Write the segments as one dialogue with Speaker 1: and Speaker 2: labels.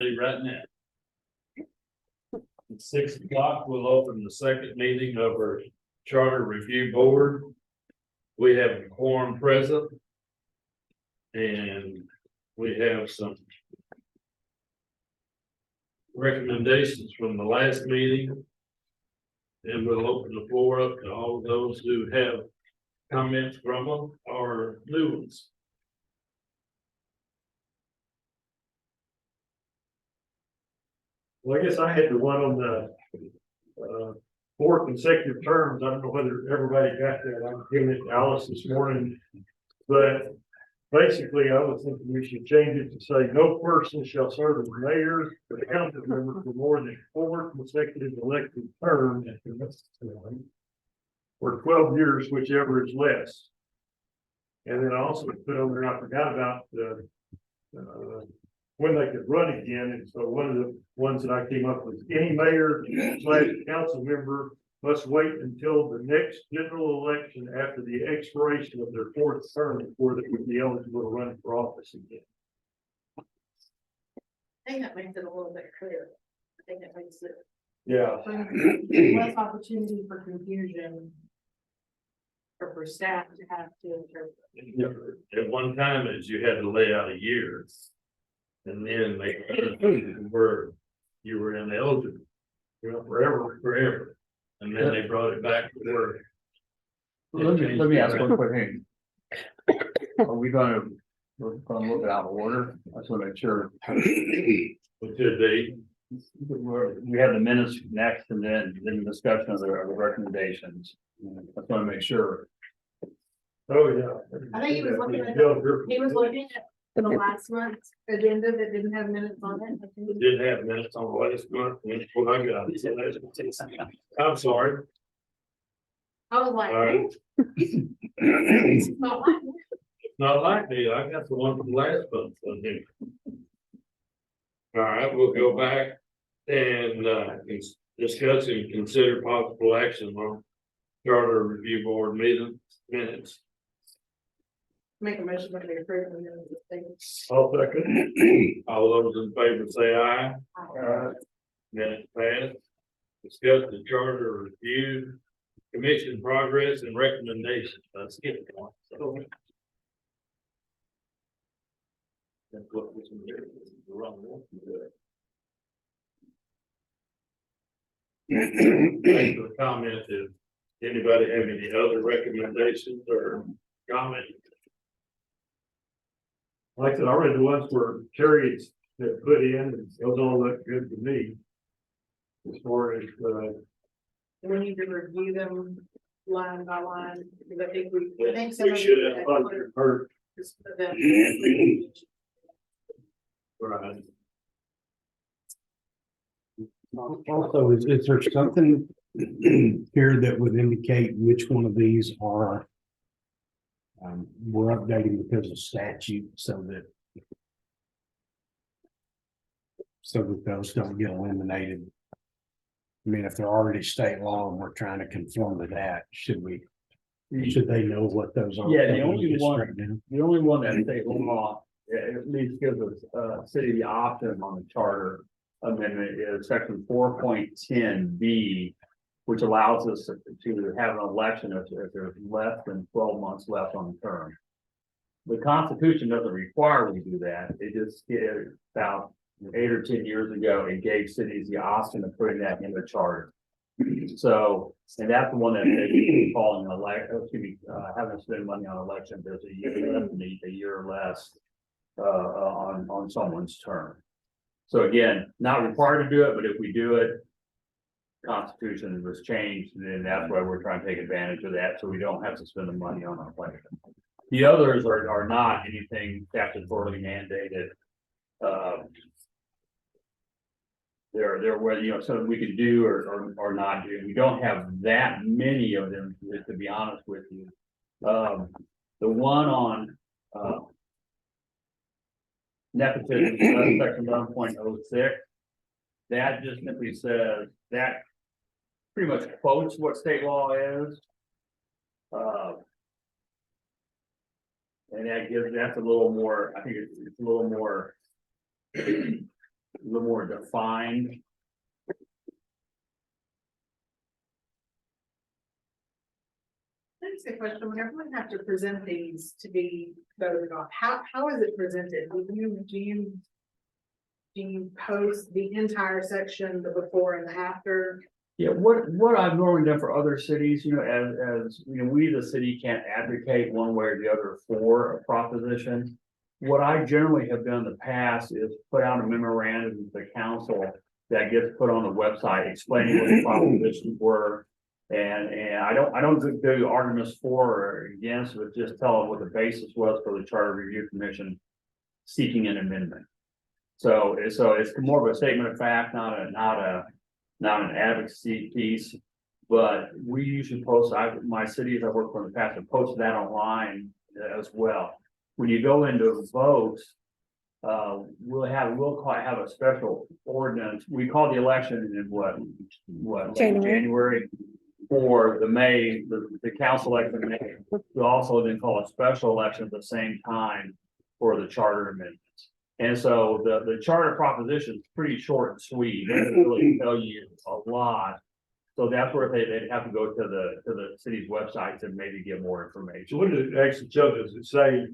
Speaker 1: see right now. At 6 o'clock, we'll open the second meeting of our Charter Review Board. We have a quorum present. And we have some recommendations from the last meeting. And we'll open the floor up to all those who have comments from them or new ones.
Speaker 2: Well, I guess I had the one on the, 4 consecutive terms. I don't know whether everybody got that. I'm giving it to Alice this morning. But basically, I was thinking we should change it to say, no person shall serve as mayor or council member for more than 4 consecutive elected terms for 12 years, whichever is less. And then I also put on there, I forgot about the, when they could run again. And so one of the ones that I came up with, any mayor / council member must wait until the next general election after the expiration of their 4th term before they would be eligible to run for office again.
Speaker 3: I think that makes it a little bit clearer. I think it makes it
Speaker 2: Yeah.
Speaker 3: less opportunity for confusion. Or for staff to have to interpret.
Speaker 1: At one time, is you had to lay out a year. And then they were, you were ineligible. Forever. And then they brought it back to work.
Speaker 4: Let me ask one quick thing. Are we we're gonna look it out of order? I just wanna make sure.
Speaker 1: What could they?
Speaker 4: We have the minutes next and then the discussion of the recommendations. I just wanna make sure.
Speaker 2: Oh, yeah.
Speaker 3: I think he was looking at the last month's agenda that didn't have minutes on it. I think.
Speaker 1: Didn't have minutes on the last month. That's what I got. I'm sorry.
Speaker 3: I was like,
Speaker 1: All right.
Speaker 3: it's not like that.
Speaker 1: Not like me. I got the one from last month on here. All right, we'll go back and discuss and consider possible action on Charter Review Board minutes.
Speaker 3: Make a motion that we approve the minutes of things.
Speaker 2: I'll second.
Speaker 1: All those in favor say aye. Minutes passed. Discuss the Charter Review Commission progress and recommendations. Let's get it going. That's what was in there. The wrong one. Thanks for the comment. If anybody have any other recommendations or comments?
Speaker 2: Like I said, I read the ones where Terry had put in, and those all look good to me. As far as,
Speaker 3: We need to review them line by line, because I think some
Speaker 1: We
Speaker 3: of
Speaker 1: should
Speaker 3: them-
Speaker 1: have
Speaker 2: under her,
Speaker 3: just for them.
Speaker 1: Right.
Speaker 5: Also, is there something here that would indicate which one of these are we're updating because of statute so that those don't get eliminated? I mean, if they're already state law and we're trying to conform to that, should they know what those are?
Speaker 4: Yeah, the only
Speaker 5: Just
Speaker 4: one-
Speaker 5: straight down.
Speaker 4: The only one that state law, at least gives us city the option on the charter amendment is section 4.10B, which allows us to have an election if there's less than 12 months left on the term. The Constitution doesn't require we do that. It just about 8 or 10 years ago, it gave cities the option of putting that in the charter. So, and that's the one that they calling having to spend money on election. There's a year or less on someone's term. So again, not required to do it, but if we do it, Constitution was changed, and then that's why we're trying to take advantage of that, so we don't have to spend the money on our election. The others are not anything statutorily mandated. They're whether, something we can do or not do. We don't have that many of them, to be honest with you. The one on, nepotism, section 1.06, that just simply says that pretty much quotes what state law is. And that's a little more, I think it's a little more a little more defined.
Speaker 3: That's a question, whenever we have to present these to be voted on, how is it presented? Do you post the entire section, the before and the after?
Speaker 4: Yeah, what I've normally done for other cities, you know, as, you know, we, the city, can't advocate one way or the other for a proposition. What I generally have done in the past is put out a memorandum to the council that gets put on the website explaining what the propositions were. And I don't do arguments for or against, but just tell them what the basis was for the Charter Review Commission seeking an amendment. So it's more of a statement of fact, not an advocacy piece. But we usually post, my cities I work for in the past have posted that online as well. When you go into vote, we'll have a special ordinance. We call the election in what January for the May, the council election in May. We also then call a special election at the same time for the charter amendments. And so the charter proposition is pretty short and sweet. It doesn't really tell you a lot. So that's where they'd have to go to the city's website to maybe get more
Speaker 2: So
Speaker 4: information.
Speaker 2: what does it actually tell? Does it say,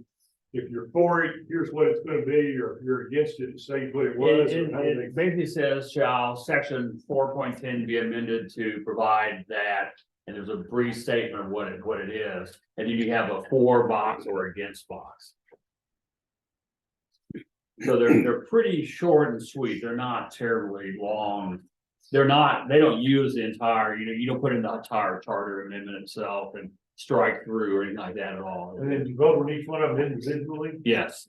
Speaker 2: if you're for it, here's what it's gonna be, or if you're against it, say what it was? or how
Speaker 4: It basically says, shall section 4.10 be amended to provide that, and there's a brief statement of what it is, and then you have a for box or against box. So they're pretty short and sweet, they're not terribly long. They don't use the entire, you don't put in the entire charter amendment itself and strike through or anything like that at all.
Speaker 2: And then you vote on each one of them individually?
Speaker 4: Yes.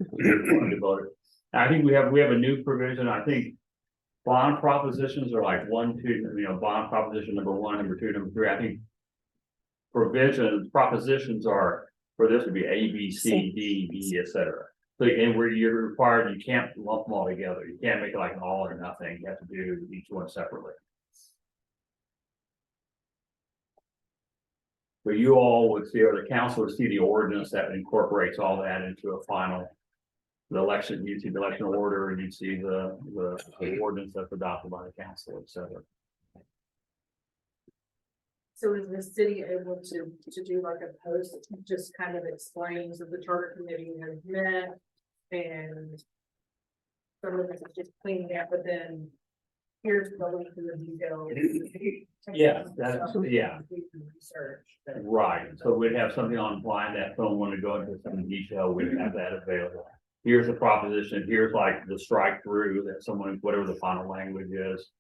Speaker 4: I think we have a new provision, I think. Bond propositions are like 1, 2, bond proposition number 1, number 2, number 3, I think. Propositions are, for this would be A, B, C, D, E, etc. So, and where you're required, you can't lump them all together, you can't make it like an all or nothing, you have to do each one separately. But you all would see, or the council would see the ordinance that incorporates all that into a final. The election, you'd see the election order, and you'd see the ordinance that's adopted by the council, etc.
Speaker 3: So is the city able to do like a post, that just kind of explains that the charter committee has met and some of this is just cleaning up, but then here's the link to the details.
Speaker 4: Yeah, yeah.
Speaker 3: Research.
Speaker 4: Right, so we'd have something online that someone wanted to go into some detail, we'd have that available. Here's the proposition, here's like the strike through that someone, whatever the final language is,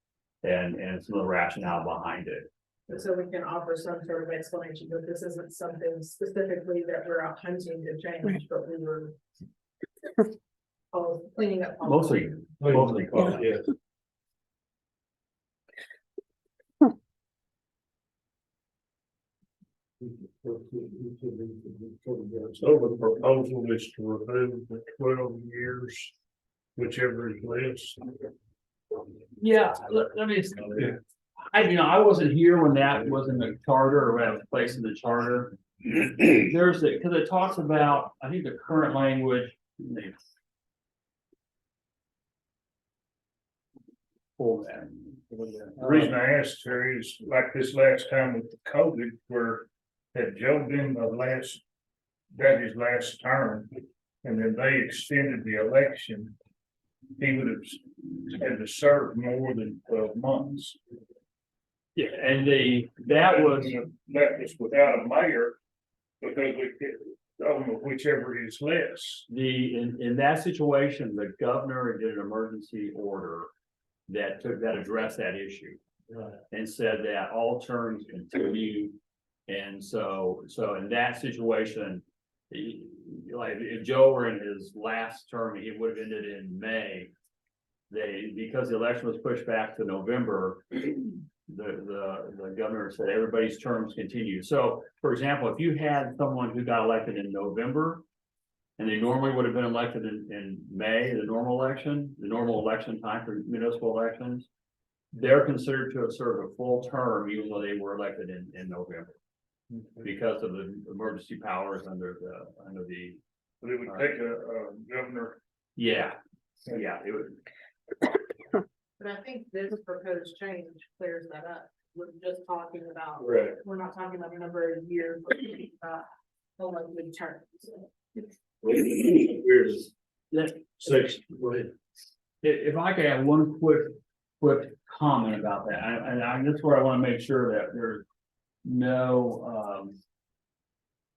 Speaker 4: and some of the rationale behind it.
Speaker 3: So we can offer some sort of explanation, but this isn't something specifically that we're out hunting to change, but we were cleaning up.
Speaker 4: Mostly,
Speaker 1: Yeah.
Speaker 2: So the proposal is to remove the 12 years, whichever is less.
Speaker 4: yeah, let me. I wasn't here when that was in the charter or when it was placed in the charter. Because it talks about, I think the current language. Pull that.
Speaker 6: The reason I asked her is like this last time with the COVID, where had Joe been got his last term, and then they extended the election, he would have had to serve more than 12 months.
Speaker 4: Yeah, and that was
Speaker 6: without a mayor, because whichever is less.
Speaker 4: in that situation, the governor did an emergency order that addressed that issue. And said that all terms continue. And so in that situation, like if Joe were in his last term, it would have ended in May. Because the election was pushed back to November, the governor said everybody's terms continue. So, for example, if you had someone who got elected in November, and they normally would have been elected in May, the normal election time for municipal elections, they're considered to have served a full term, even though they were elected in November. Because of the emergency powers under the.
Speaker 6: But it would take a governor.
Speaker 4: Yeah, it would.
Speaker 3: I think this proposed change clears that up. We're just talking about,
Speaker 1: Right.
Speaker 3: we're not talking about the number of years, we're talking about elected terms.
Speaker 1: Here's
Speaker 4: Let-
Speaker 1: section, go ahead.
Speaker 4: If I could have one quick comment about that, that's where I wanna make sure that there's no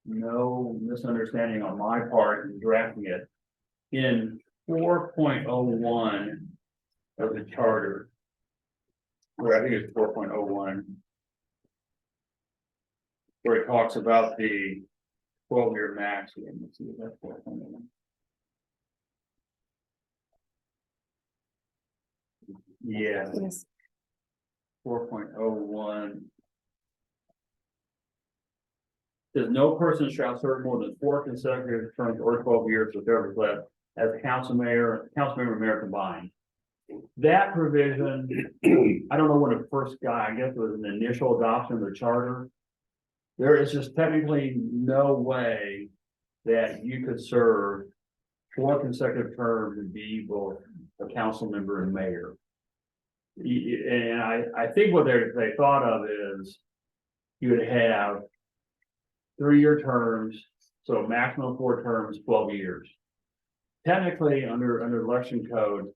Speaker 4: misunderstanding on my part in drafting it. In 4.01 of the charter, where I think it's 4.01, where it talks about the 12-year max. Let's see if that's 4.01. Yeah. 4.01. Says no person shall serve more than 4 consecutive terms or 12 years with whoever's left as a council member, mayor combined. That provision, I don't know when it first got, I guess it was an initial adoption of the charter. There is just technically no way that you could serve 4 consecutive terms and be both a council member and mayor. And I think what they thought of is you would have 3-year terms, so maximum 4 terms, 12 years. Technically, under election code,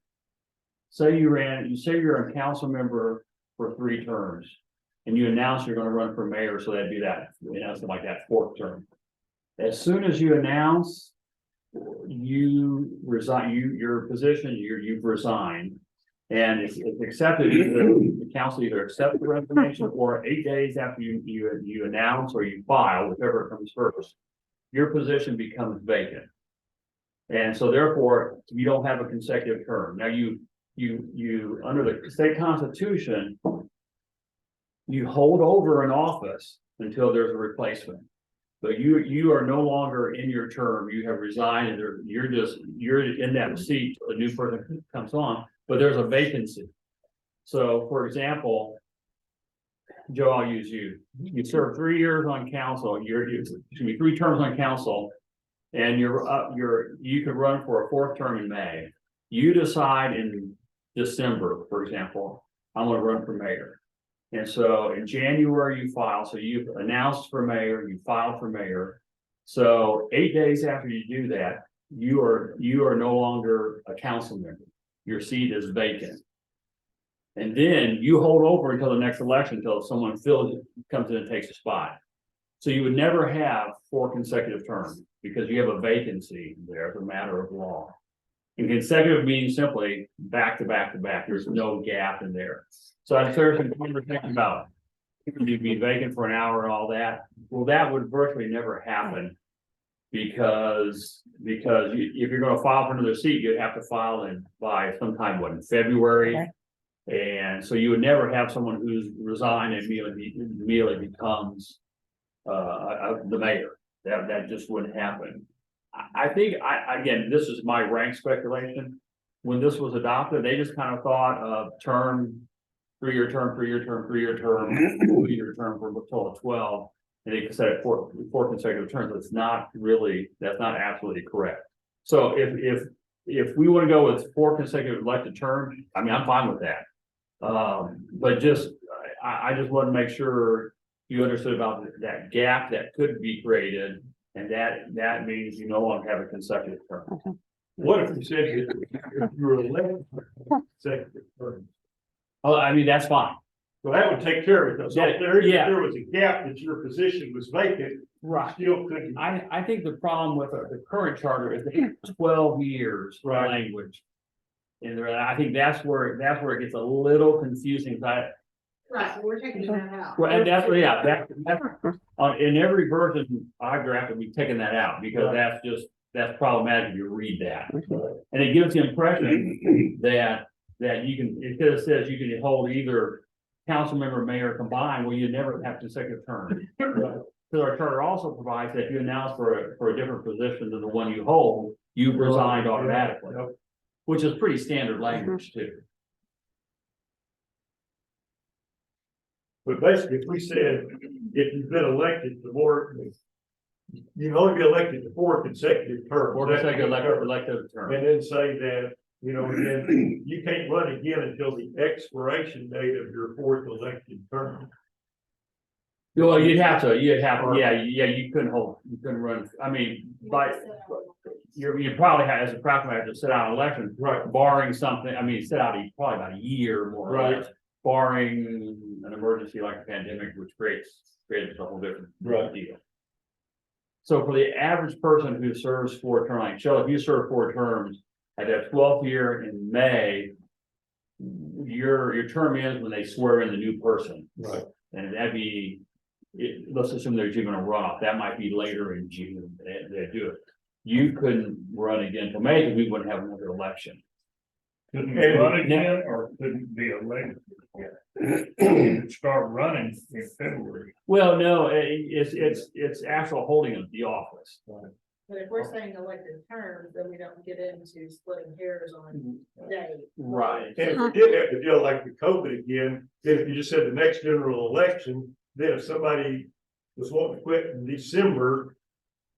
Speaker 4: say you're a council member for 3 terms, and you announce you're gonna run for mayor, so that'd be that, something like that 4th term. As soon as you announce you resign, your position, you've resigned. And it's accepted, the council either accepts the resignation or 8 days after you announce or you file, whichever comes first, your position becomes vacant. And so therefore, you don't have a consecutive term. Now you under the state constitution, you hold over an office until there's a replacement. But you are no longer in your term, you have resigned, and you're in that seat, a new person comes on. But there's a vacancy. So, for example, Joe, I'll use you. You serve 3 years on council. Excuse me, 3 terms on council, and you could run for a 4th term in May. You decide in December, for example, I'm going to run for mayor. And so in January you file. So you've announced for mayor, you filed for mayor. So 8 days after you do that, you are no longer a council member. Your seat is vacant. And then you hold over until the next election, until someone comes in and takes a spot. So you would never have 4 consecutive terms because you have a vacancy there as a matter of law. And consecutive means simply back to back to back. There's no gap in there. So I'm certain we're thinking about you'd be vacant for an hour and all that. Well, that would virtually never happen. Because if you're going to file for another seat, you'd have to file by sometime in February. Okay. And so you would never have someone who's resigned and immediately becomes the mayor. That just wouldn't happen. I think again, this is my rank speculation. When this was adopted, they just kind of thought of 3-year term, 3-year term, 3-year term, 2-year term for a total of 12. And they set it 4 consecutive terms. That's not absolutely correct. So if we want to go with 4 consecutive elected terms, I mean, I'm fine with that. But I just want to make sure you understood about that gap that could be created, and that means you no longer have a consecutive term.
Speaker 2: What if you said if you were elected for consecutive terms?
Speaker 4: Oh, I mean, that's fine.
Speaker 2: So that would take care of it, though. So if there
Speaker 4: Yeah.
Speaker 2: was a gap that your position was vacant,
Speaker 4: Right.
Speaker 2: still couldn't.
Speaker 4: I think the problem with the current charter is they have 12 years
Speaker 2: Right.
Speaker 4: language. And I think that's where it gets a little confusing.
Speaker 3: Right, so we're taking that out.
Speaker 4: Well, and that's in every version I've drafted, we've taken that out because that's problematic if you read that. And it gives the impression that you can, it says you can hold either council member, mayor combined, well, you never have consecutive terms. Because our charter also provides that if you announce for a different position than the one you hold, you've resigned automatically, which is pretty standard language too.
Speaker 2: But basically, if we said, if you've been elected to more, you can only be elected to 4 consecutive terms.
Speaker 4: Or consecutive elective term.
Speaker 2: And then say that You know, and then you can't run again until the expiration date of your fourth elected term.
Speaker 4: Well, yeah, you couldn't run, I mean, you probably have, as a practical matter, to sit out an election.
Speaker 2: Right.
Speaker 4: Barring something, I mean, sit out probably about a year more or less, barring an emergency like a pandemic, which creates a whole different
Speaker 2: Right.
Speaker 4: deal. So for the average person who serves 4 terms, like Shelley, if you serve 4 terms, at that 12th year in May, your term ends when they swear in the new person.
Speaker 2: Right.
Speaker 4: And that'd be, let's assume there's even a runoff, that might be later in June, they do it. You couldn't run again until May, because we wouldn't have another election.
Speaker 6: Couldn't run again or couldn't be elected. Couldn't start running in February.
Speaker 4: Well, no, it's actual holding of the office.
Speaker 3: But if we're saying elected terms, then we don't get into splitting hairs on day.
Speaker 4: Right.
Speaker 2: And if we did have to deal like the COVID again, then if you just said the next general election, then if somebody was wanting to quit in December,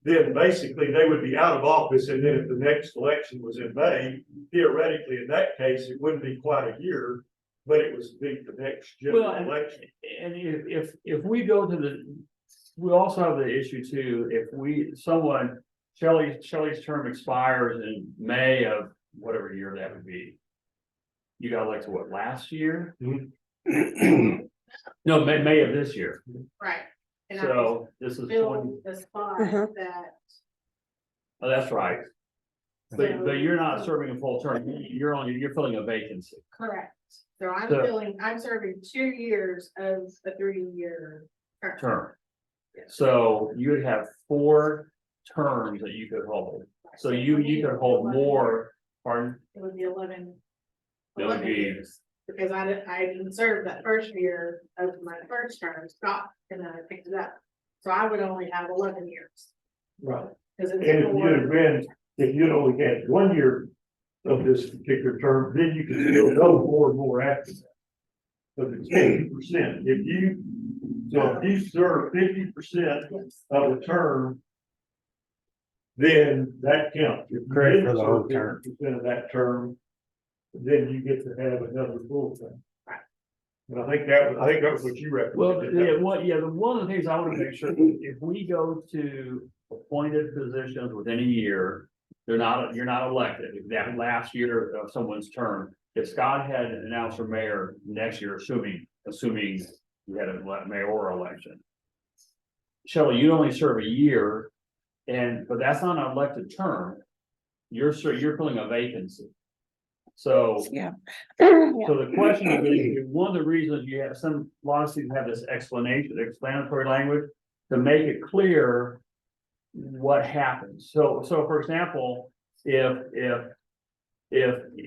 Speaker 2: then basically they would be out of office, and then if the next election was in May, theoretically, in that case, it wouldn't be quite a year, but it was the next general
Speaker 4: Well,
Speaker 2: election.
Speaker 4: And if we go to we also have the issue too, Shelley's term expires in May of whatever year that would be. You got elected what, last year?
Speaker 2: Mhm.
Speaker 4: No, May of this year,
Speaker 3: Right. And I
Speaker 4: so this is 20,
Speaker 3: fill the spot that.
Speaker 4: oh, that's right. But
Speaker 3: So-
Speaker 4: you're not serving a full term, you're filling a vacancy.
Speaker 3: Correct. So
Speaker 4: So-
Speaker 3: I'm serving 2 years of a 3-year term.
Speaker 4: Term.
Speaker 3: Yeah.
Speaker 4: So you would have 4 terms that you could hold. So you could hold more, pardon?
Speaker 3: It would be 11.
Speaker 4: That would
Speaker 3: 11
Speaker 4: be-
Speaker 3: years, because I didn't serve that first year of my first term, stopped, and then I picked it up. So I would only have 11 years.
Speaker 2: Right.
Speaker 3: Because
Speaker 2: And
Speaker 3: it's
Speaker 2: if you'd have been, if you'd only had 1 year of this particular term, then you could still go more and more after that. But it's 50%, if you serve 50% of the term, then that counts. If you
Speaker 5: Correct,
Speaker 2: didn't
Speaker 5: for the whole
Speaker 2: serve
Speaker 5: term.
Speaker 2: 50% of that term, then you get to have another full term. And I think that was what you
Speaker 4: Well,
Speaker 2: recommended.
Speaker 4: one of the things I want to make sure, if we go to appointed positions within a year, you're not elected, if that last year of someone's term, if Scott had announced for mayor next year, assuming you had a mayoral election. Shelley, you only serve a year, but that's not an elected term. You're filling a vacancy. So
Speaker 7: Yeah.
Speaker 4: so the question is, one of the reasons you have a lot of cities have this explanatory language to make it clear what happens. So for example, if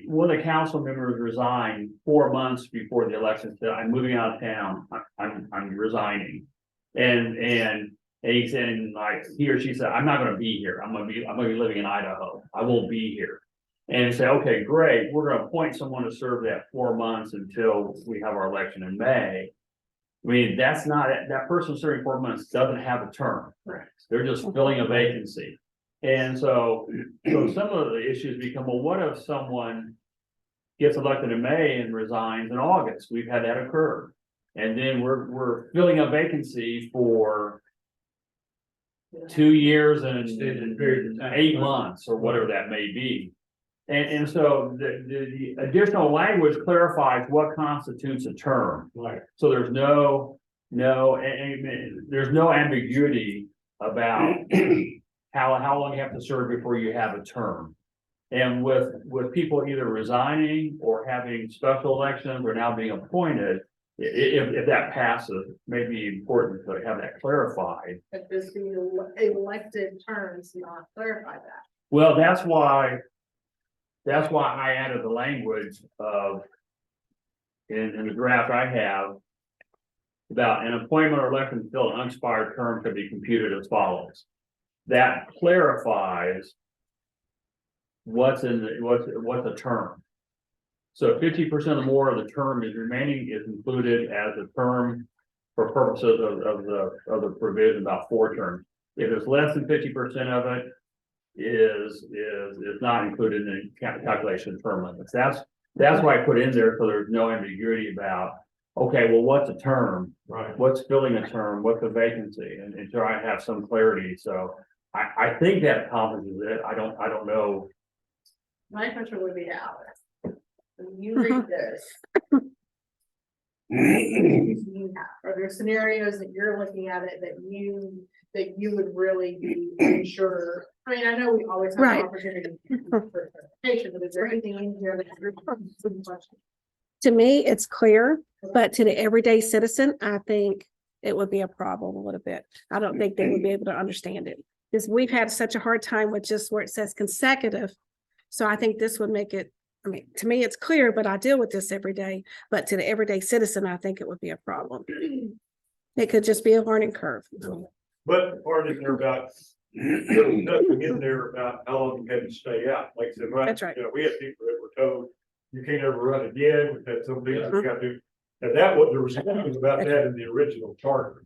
Speaker 4: one of the council members resigned 4 months before the election, said, I'm moving out of town, I'm resigning. And he said, like, he or she said, I'm not gonna be here, I'm gonna be living in Idaho, I won't be here. And say, okay, great, we're gonna appoint someone to serve that 4 months until we have our election in May. I mean, that's not, that person serving 4 months doesn't have a term.
Speaker 3: Correct.
Speaker 4: They're just filling a vacancy. And so some of the issues become, well, what if someone gets elected in May and resigns in August? We've had that occur. And then we're filling a vacancy for 2 years and
Speaker 2: Extended period of time.
Speaker 4: 8 months or whatever that may be. And so the additional language clarifies what constitutes a term.
Speaker 2: Right.
Speaker 4: So there's no ambiguity about how long you have to serve before you have a term. And with people either resigning or having special elections or now being appointed, if that passes, it may be important to have that clarified.
Speaker 3: But does the elected terms not clarify that?
Speaker 4: Well, that's why I added the language of in the draft I have about an appointment or election to fill an unexpired term could be computed as follows. That clarifies what's a term. So 50% or more of the term is included as a term for purposes of the provision about 4 terms. If it's less than 50% of it, is not included in the calculation of term limits. That's why I put in there, so there's no ambiguity about, okay, well, what's a term?
Speaker 2: Right.
Speaker 4: What's filling a term? What's a vacancy? And try to have some clarity. So I think that accomplishes it. I don't know.
Speaker 3: My question would be to Alex. When you read this, are there scenarios that you're looking at it that you would really be unsure? I mean, I know we always have an
Speaker 7: Right.
Speaker 3: opportunity for clarification, but is there anything in here that you're questioning?
Speaker 7: To me, it's clear, but to the everyday citizen, I think it would be a problem a little bit. I don't think they would be able to understand it. Because we've had such a hard time with just where it says consecutive. So I think this would make it, I mean, to me, it's clear, but I deal with this every day. But to the everyday citizen, I think it would be a problem. It could just be a learning curve.
Speaker 2: But part in there about, nothing in there about how long you had to stay out, like I said, right?
Speaker 7: That's right.
Speaker 2: You know, we had people that were told, you can't ever run again, we've had some things we got to do. And that was, there was something about that in the original charter.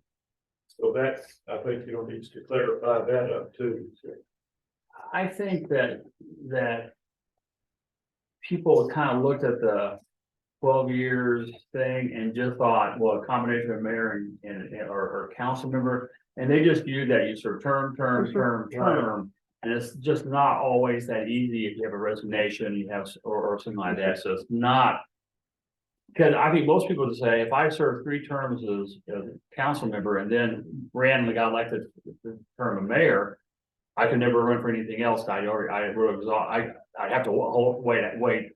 Speaker 2: So that, I think, needs to clarify that up too. So,
Speaker 4: I think that people kind of looked at the 12 years thing and just thought, well, a combination of mayor or council member, and they just viewed that you sort of term. And it's just not always that easy if you have a resignation, you have, or something like that. So it's not. Because I think most people would say, if I served 3 terms as a council member and then randomly got elected to the term of mayor, I could never run for anything else. I'd have to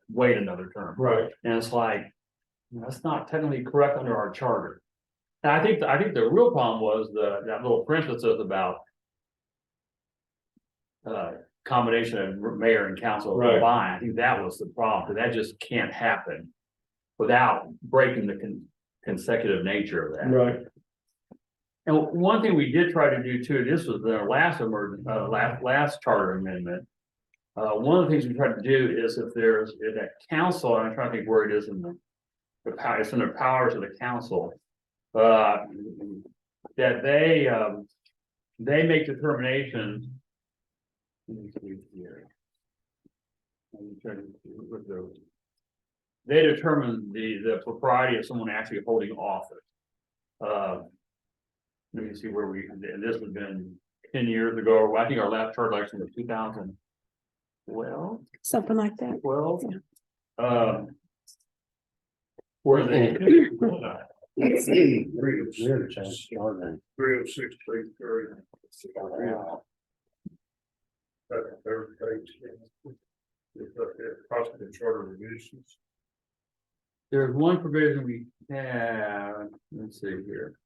Speaker 4: wait another term.
Speaker 2: right.
Speaker 4: And it's like, that's not technically correct under our charter. And I think the real problem was that little parenthesis about combination of mayor and council
Speaker 2: Right.
Speaker 4: combined. I think that was the problem, because that just can't happen without breaking the consecutive nature of that.
Speaker 2: Right.
Speaker 4: And one thing we did try to do too, this was the last charter amendment. One of the things we tried to do is if there's that council, and I'm trying to think where it is in the power, it's in the powers of the council. That they make determinations. Let me see here. They determine the propriety of someone actually holding office. Let me see where and this would have been 10 years ago. I think our last chart election was 2012.
Speaker 7: Something like that.
Speaker 4: 12. Where they.
Speaker 6: 306, 303. That's the third page. It's up there, possible charter revisions.
Speaker 4: There's one provision we have, let's see here.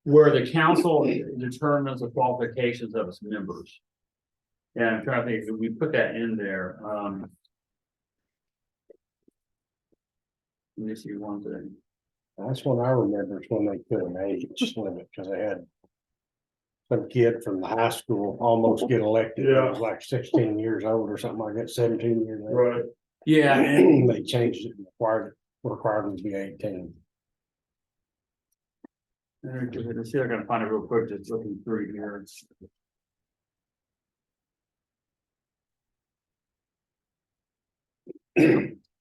Speaker 4: Where the council determines the qualifications of its members. And I'm trying to think, if we put that in there, let me see one thing.
Speaker 5: That's when I remember, is when they put an age limit, because they had some kid from the high school almost get elected. He was like 16 years old or something like that, 17 years old.
Speaker 2: Right.
Speaker 4: Yeah, and
Speaker 5: They changed it and required them to be 18.
Speaker 4: let's see if I can find it real quick, just looking through here.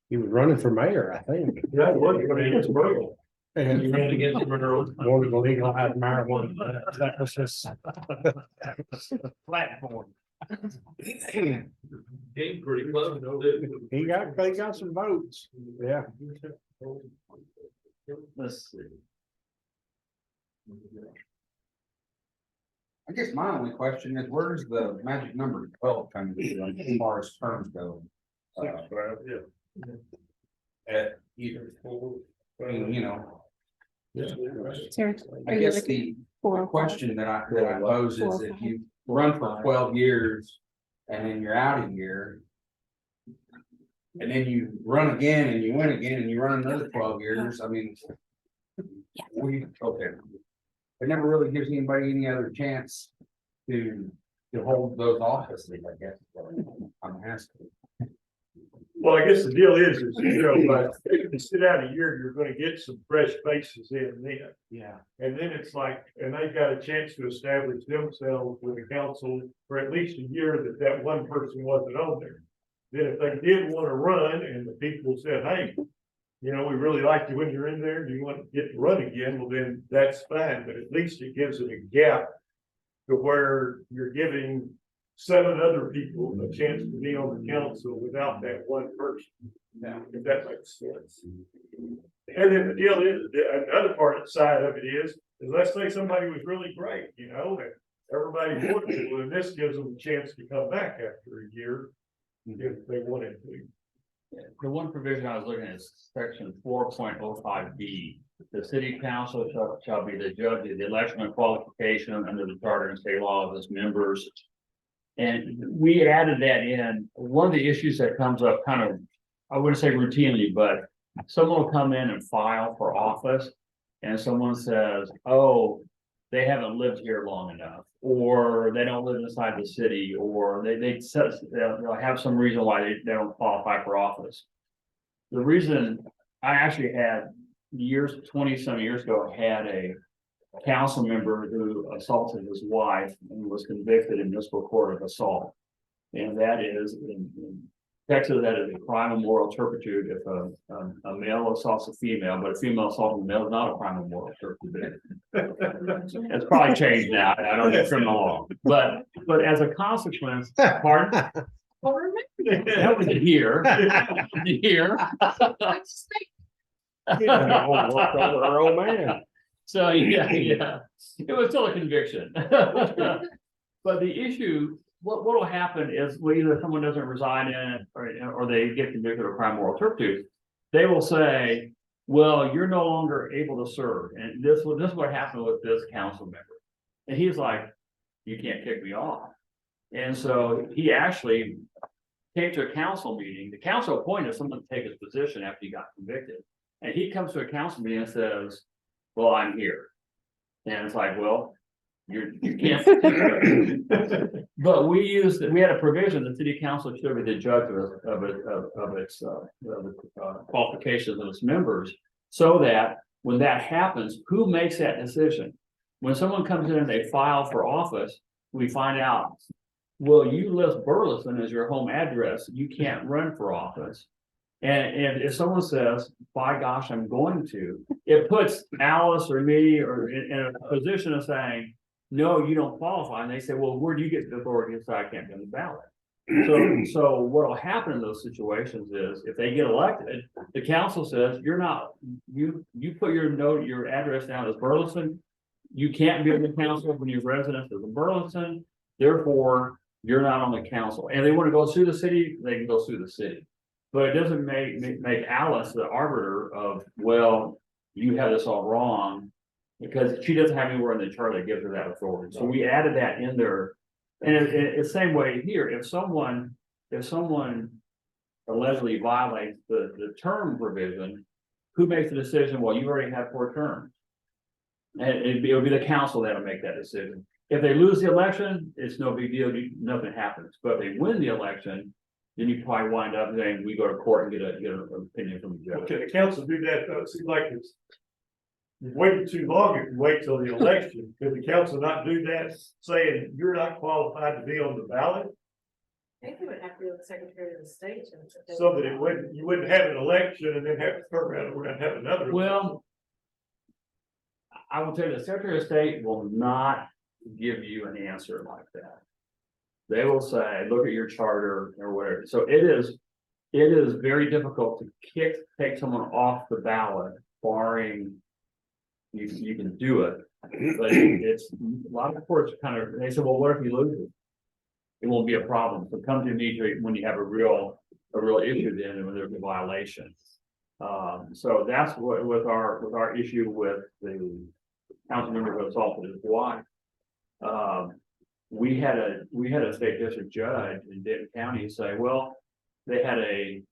Speaker 5: He was running for mayor, I think.
Speaker 2: Yeah, it was, when he was broke.
Speaker 5: And
Speaker 1: You ran against him early.
Speaker 5: wanted to legalize marijuana. That was his
Speaker 4: Platform.
Speaker 1: Came pretty close, too.
Speaker 5: He got some votes. Yeah.
Speaker 4: Let's see.
Speaker 8: I guess my only question is, where's the magic number 12 coming to, as far as terms go? At either, I mean,
Speaker 7: Sarah,
Speaker 8: I guess the question that I pose is, if you run for 12 years and then you're out a year. And then you run again and you win again and you run another 12 years, I mean. Okay. It never really gives anybody any other chance to hold those offices, I guess. I'm asking.
Speaker 2: Well, I guess the deal is, you know, like, if you sit out a year, you're gonna get some fresh faces in then.
Speaker 4: Yeah.
Speaker 2: And then it's like, and they've got a chance to establish themselves with the council for at least a year that that one person wasn't on there. Then if they did wanna run and the people said, hey, you know, we really like you when you're in there, do you want to get to run again? Well, then that's fine, but at least it gives it a gap to where you're giving 7 other people a chance to be on the council without that one person.
Speaker 4: Yeah.
Speaker 2: If that makes sense. And then the deal is, the other part of the side of it is let's say somebody was really great, you know, and everybody wanted it, well, then this gives them a chance to come back after a year if they wanted to.
Speaker 4: The one provision I was looking at is section 4.05B. The city council shall be the judge of the election and qualification under the charter and state law of its members. And we added that in. One of the issues that comes up kind of, I wouldn't say routinely, but someone will come in and file for office. And someone says, oh, they haven't lived here long enough, or they don't live inside the city, or they'll have some reason why they don't qualify for office. The reason I actually had 20-some years ago, had a council member who assaulted his wife and was convicted in municipal court of assault. And that is in Texas, that is a crime of moral turpitude if a male assaults a female, but a female assaulting a male is not a crime of moral turpitude. It's probably changed now. I don't know criminal law, but as a consequence, pardon?
Speaker 3: Well, remember
Speaker 4: That was a here. Here.
Speaker 5: Our old man.
Speaker 4: So, yeah, it was still a conviction. But the issue, what will happen is, well, either someone doesn't reside in it, or they get convicted of crime of moral turpitude. They will say, well, you're no longer able to serve. And this is what happened with this council member. And he's like, you can't kick me off. And so he actually came to a council meeting. The council appointed someone to take his position after he got convicted. And he comes to a council meeting and says, well, I'm here. And it's like, well, you can't. But we had a provision, the city council should be the judge of its qualifications of its members. So that when that happens, who makes that decision? When someone comes in and they file for office, we find out, well, you list Burleson as your home address, you can't run for office. And if someone says, by gosh, I'm going to, it puts Alice or me or in a position of saying, no, you don't qualify. And they say, well, where do you get the authority to say I can't be on the ballot? So what will happen in those situations is if they get elected, the council says, you're not, you put your address down as Burleson. You can't be on the council when your residence is in Burleson. Therefore, you're not on the council. And they want to go sue the city, they can go sue the city. But it doesn't make Alice the arbiter of, well, you have this all wrong, because she doesn't have anywhere in the charter that gives her that authority. So we added that in there. And it's the same way here, if someone allegedly violates the term provision, who makes the decision? Well, you already have 4 terms. And it'll be the council that'll make that decision. If they lose the election, it's no big deal, nothing happens. But if they win the election, then you probably wind up saying, we go to court and get an opinion from the judge.
Speaker 2: Can the council do that, though? It seems like you've waited too long if you wait till the election. Could the council not do that, saying you're not qualified to be on the ballot?
Speaker 3: I think it would have to be with the Secretary of the State.
Speaker 2: So that you wouldn't have an election and then have to turn around and we're gonna have another.
Speaker 4: Well, I will tell you, the Secretary of State will not give you an answer like that. They will say, look at your charter or whatever. So it is very difficult to take someone off the ballot, barring you can do it. But it's a lot of courts they say, well, what if you lose it? It won't be a problem. So come to me when you have a real issue then, and when there's a violation. So that's what with our issue with the council member who assaulted his wife. We had a state district judge in Denton County say, well, they had a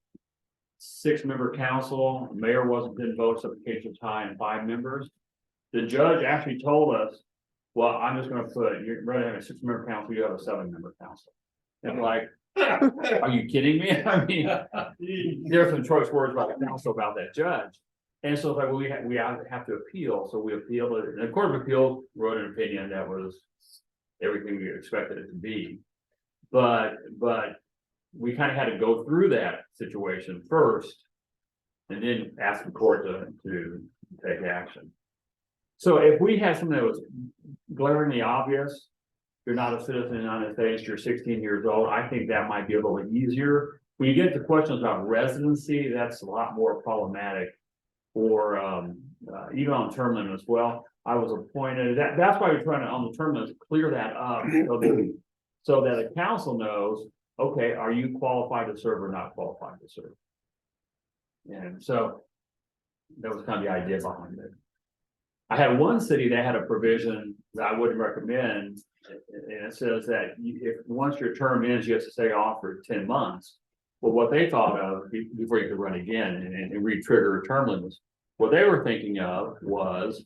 Speaker 4: 6-member council, the mayor didn't vote, so the case was tie and 5 members. The judge actually told us, well, I'm just going to put, rather than a 6-member council, you have a 7-member council. And like, Are you kidding me? I mean, there's some choice words by the council about that judge. And so it's like, well, we have to appeal, so we appealed it, and the Court of Appeals wrote an opinion that was everything we expected it to be. But we kind of had to go through that situation first. And then ask the court to take action. So if we had something that was glaringly obvious, you're not a citizen in the United States, you're 16 years old, I think that might be a little easier. When you get to questions about residency, that's a lot more problematic. Or even on term limit as well. I was appointed, that's why we're trying to, on the term limits, clear that up. So that the council knows, okay, are you qualified to serve or not qualified to serve? And so that was kind of the idea behind it. I had one city that had a provision that I wouldn't recommend. And it says that if once your term ends, you have to stay off for 10 months. Well, what they thought of before you could run again and re-trigger term limits, what they were thinking of was,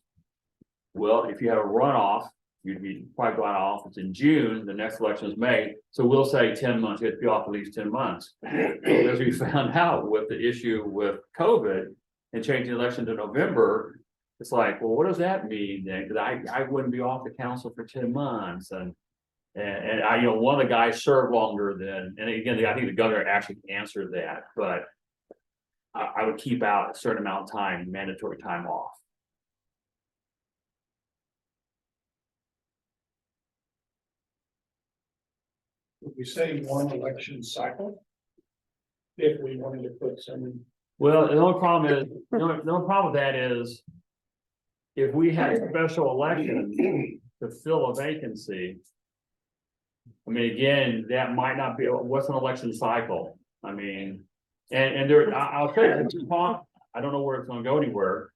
Speaker 4: well, if you have a runoff, you'd be probably going off, it's in June, the next election is May. So we'll say 10 months, you have to be off at least 10 months. As we found out with the issue with COVID and changing the election to November, it's like, well, what does that mean then? Because I wouldn't be off the council for 10 months. And I, you know, one of the guys served longer than, and again, I think the governor actually answered that, but I would keep out a certain amount of time, mandatory time off.
Speaker 6: Would we say one election cycle? If we wanted to put some.
Speaker 4: Well, the only problem is, the only problem with that is if we had a special election to fill a vacancy. I mean, again, that might not be, what's an election cycle? I mean, and there, I'll tell you, I don't know where it's gonna go anywhere.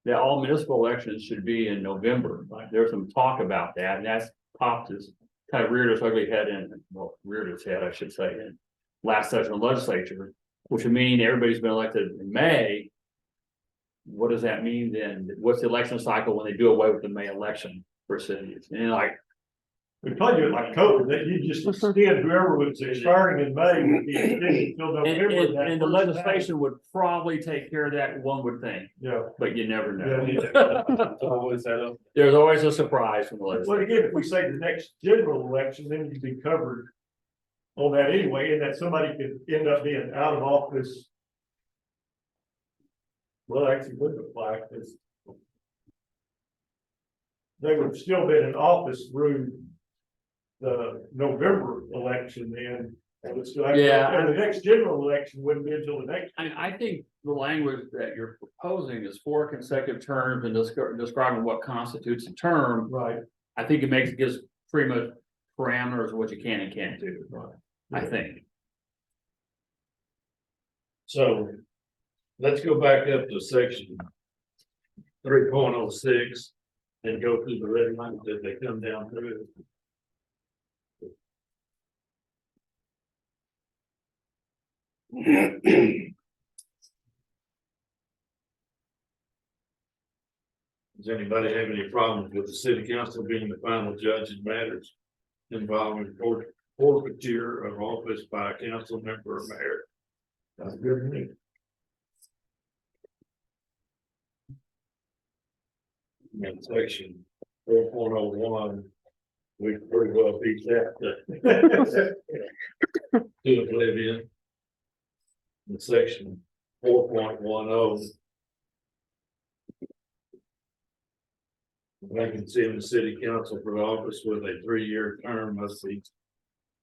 Speaker 4: That all municipal elections should be in November. There's some talk about that, and that's popped its kind of reared its ugly head in, well, reared its head, I should say, in last session of legislature, which would mean everybody's been elected in May. What does that mean then? What's the election cycle when they do away with the May election for cities? And like,
Speaker 2: We probably do it like COVID, that you just extend whoever was expiring in May would be extended until November.
Speaker 4: and the legislation would probably take care of that, one would think,
Speaker 2: Yeah.
Speaker 4: but you never know.
Speaker 2: Yeah.
Speaker 1: Always that up.
Speaker 4: There's always a surprise from the
Speaker 2: Well,
Speaker 4: legislature.
Speaker 2: again, if we say the next general election, then you'd be covered on that anyway, and that somebody could end up being out of office. Well, actually wouldn't apply, because they would have still been in office through the November election then. And would still have,
Speaker 4: Yeah.
Speaker 2: and the next general election wouldn't be until the next.
Speaker 4: I think the language that you're proposing is 4 consecutive terms and describing what constitutes a term.
Speaker 2: Right.
Speaker 4: I think it gives pretty much parameters of what you can and can't do. I think.
Speaker 1: So let's go back up to section 3.06 and go through the red lines that they come down through. Does anybody have any problems with the city council being the final judge in matters involving forfeiture of office by a council member or mayor? That's good to me. In section 4.01, we pretty well beat that to oblivion. In section 4.10. Vacancy in the city council for the office with a 3-year term must be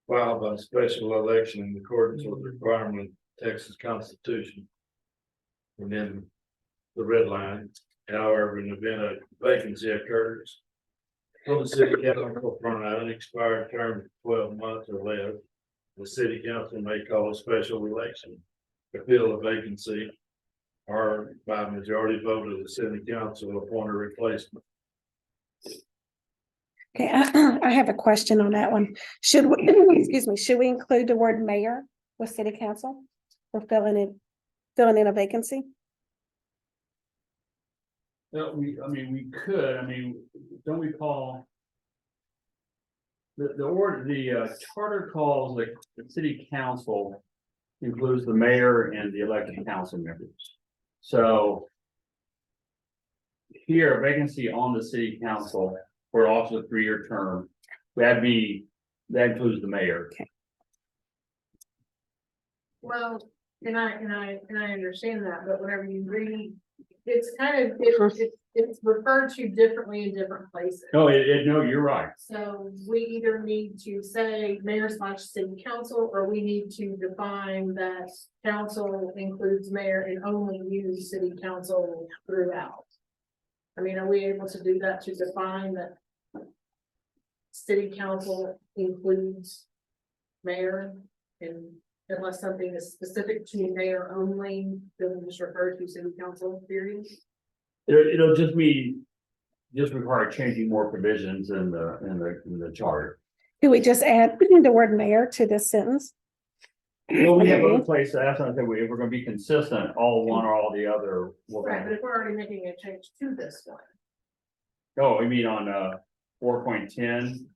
Speaker 1: filed by special election in accordance with the requirement of Texas Constitution. And then the red line, however, in the event a vacancy occurs from the city council for an unexpired term of 12 months or less, the city council may call a special election to fill a vacancy or by majority vote of the city council appoint a replacement.
Speaker 7: Okay, I have a question on that one. Should we, excuse me, should we include the word mayor with city council for filling in a vacancy?
Speaker 4: No, we could, don't we call? the charter calls the city council includes the mayor and the elected council members. So here, a vacancy on the city council for also a 3-year term, that includes the mayor.
Speaker 3: Well, and I understand that, but whenever you read, it's kind of, it's referred to differently in different places.
Speaker 4: No, no, you're right.
Speaker 3: So we either need to say mayor/city council, or we need to define that council includes mayor and only use city council throughout. I mean, are we able to do that to define that city council includes mayor? And unless something is specific to mayor only, then we just refer to city council period?
Speaker 4: It'll just require changing more provisions in the charter.
Speaker 7: Do we just add the word mayor to this sentence?
Speaker 4: Well, we have other places, that's what I said, if we're gonna be consistent, all one or all the other.
Speaker 3: Right, but if we're already making a change to this one.
Speaker 4: Oh, you mean on 4.10?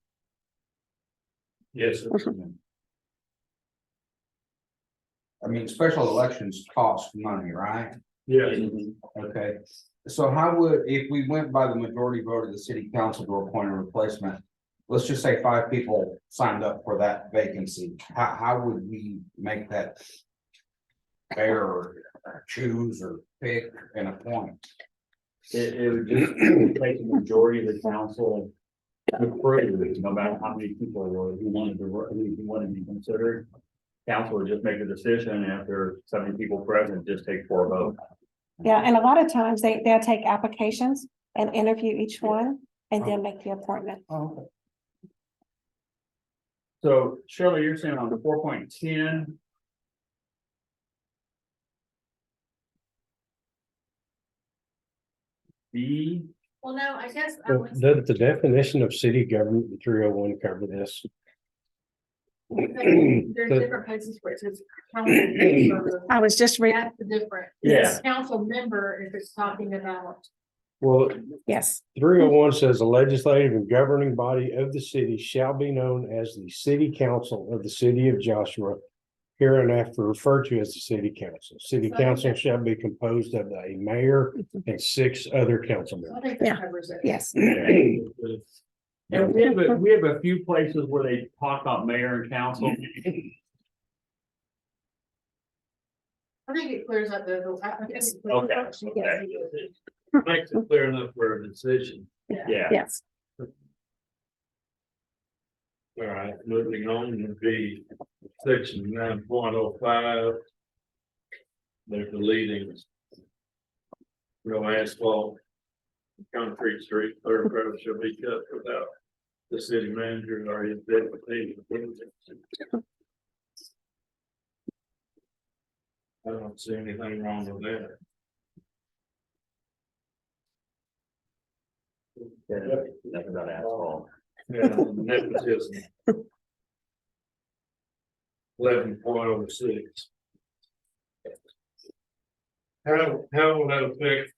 Speaker 1: Yes, sir.
Speaker 8: I mean, special elections cost money, right?
Speaker 1: Yeah,
Speaker 8: Okay, so how would, if we went by the majority vote of the city council to appoint a replacement? Let's just say 5 people signed up for that vacancy, how would we make that? Fair or choose or pick and appoint?
Speaker 4: It would just take the majority of the council to approve it, no matter how many people were, who wanted to be considered. Council would just make a decision, and if there are 70 people present, just take 4 votes.
Speaker 7: Yeah, and a lot of times they'll take applications and interview each one and then make the appointment.
Speaker 8: Oh,
Speaker 4: So Shirley, you're saying on the 4.10. B,
Speaker 3: Well, no, I guess. I would-
Speaker 5: Does the definition of city government in 301 cover this?
Speaker 3: There's different places where it says council member.
Speaker 7: I was just reading,
Speaker 3: That's the difference.
Speaker 4: Yeah.
Speaker 3: It's council member if it's talking about.
Speaker 5: Well,
Speaker 7: yes,
Speaker 5: 301 says the legislative and governing body of the city shall be known as the city council of the city of Joshua. Hereinafter referred to as the city council. City council shall be composed of a mayor and 6 other council
Speaker 3: I
Speaker 5: members.
Speaker 3: think
Speaker 7: Yeah.
Speaker 3: that covers it.
Speaker 7: yes.
Speaker 4: and we have a few places where they talk about mayor and council.
Speaker 3: I think it clears up the. I think it clears
Speaker 4: Okay,
Speaker 3: up-
Speaker 4: okay.
Speaker 1: makes it clear enough for a decision.
Speaker 4: Yeah,
Speaker 7: Yes,
Speaker 1: All right, moving on to be section 9.05. They're deleting. No asphalt. Concrete street, thoroughfares shall be cut without the city manager or his deputy. I don't see anything wrong with that.
Speaker 4: that's about asphalt.
Speaker 1: Yeah, nepotism. 11.06. How will that affect